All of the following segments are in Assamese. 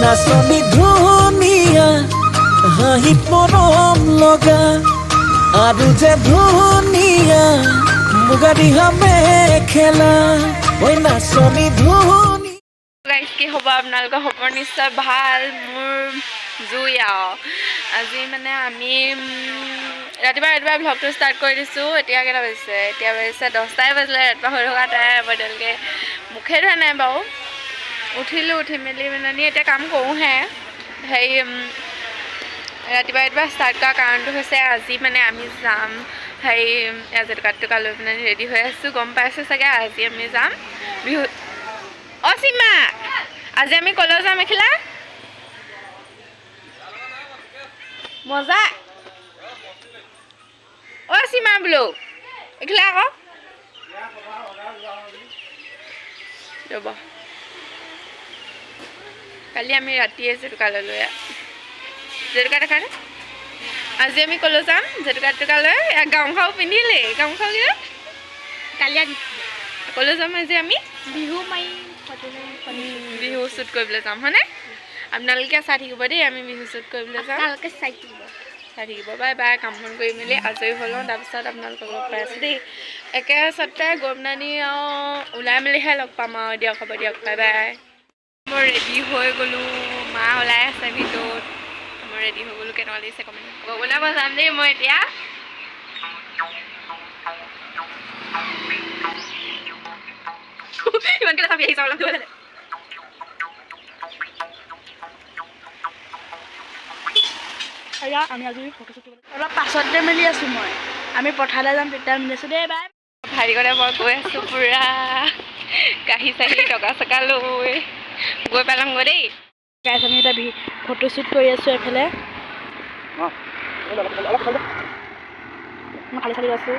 নাচনি ধুনীয়া হাঁহিত মৰম লগা আৰু যে ধুনীয়া মুগা দিহা মেখেলা ঐ নাচনি ধুনীয়া। গাইজ কি হ'ব আপোনালোকৰ খবৰ নিশ্চয় ভাল। মোৰ জুই আজি মানে আমি ৰাতিপুৱা ভ্লগটো ষ্টাৰ্ট কৰি দিছোঁ। এতিয়া কেইটা বাজিছে? এতিয়া বাজিছে 10টাই বাজিলে। ৰাতিপুৱা হৈ থকা তাই এতিয়ালৈকে মুখে ধোৱা নাই বাৰু। উঠি মেলি মানে এতিয়া কাম কৰোঁহে। হেৰি ৰাতিপুৱা ষ্টাৰ্ট কৰা কাৰণটো হৈছে আজি মানে আমি যাম হেৰি জেতুকা লৈ পিনে ৰেডি হৈ আছোঁ। গম পাইছোঁ চাগে আজি আমি যাম বিহু। অ সীমা, আজি আমি কলৈ যাম? মেখেলা মজা। অ সীমা বোলো এইখিলা আকৌ ৰ'ব। কালি আমি ৰাতিয়ে জেতুকা ল'লোঁ। জেতুকা দেখা নে? আজি আমি কলৈ যাম? জেতুকা লৈ গামখাৰু পিন্ধিলেই। গামখাৰু কি কালিয়া কলৈ যাম আজি? আমি বিহু শ্বুট কৰিবলৈ যাম হয়নে? আপোনালোকে চাই থাকিব দেই। আমি বিহু শ্বুট কৰিবলৈ যাম। চাই থাকিব। Bye bye. কাম বন কৰি মেলি আজৰি হৈ লওঁ, তাৰপিছত আপোনালোকক লগ পাই আছোঁ দেই। একেচতে গৈ পেলানি আৰু ওলাই মেলিহে লগ পাম আৰু। দিয়ক হ'ব দিয়ক। Bye bye. মই ৰেডি হৈ গ'লোঁ। মা ওলাই আছে ভিতৰত। মই ৰেডি হৈ গ'লোঁ। কেনেকুৱা লাগিছে কমেণ্ট কৰিব। ওলাব যাম দেই মই এতিয়া। ইমানকৈ চাবি আহিছে অলপ দূৰ আমি আজি অলপ পাছতে মেলি আছোঁ। আমি পথাৰলৈ যাম, তেতিয়া মিলি আছোঁ দেই। বাই ভাইটিকতে মই গৈ আছোঁ পূৰা কাঁহী চাহী টকা চকা লৈ গৈ পেলামগৈ দেই। গাইছ আমি এতিয়া ফটোশ্বুট কৰি আছোঁ। এইফালে মই খালি আছোঁ।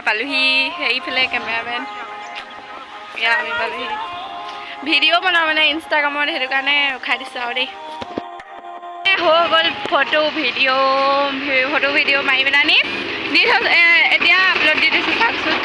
পালোহি। সেইফালে কেমেৰামেন এয়া আমি পালোহি। ভিডিঅ' বনাওঁ মানে ইনষ্টাগ্ৰামত, সেইটো কাৰণে উঠাই দিছোঁ আৰু দেই। হৈ গ'ল ফটো ভিডিঅ' মাৰি পেলানি দি থৈছোঁ। এতিয়া আপলোড দি দিছোঁ চাওকচোন।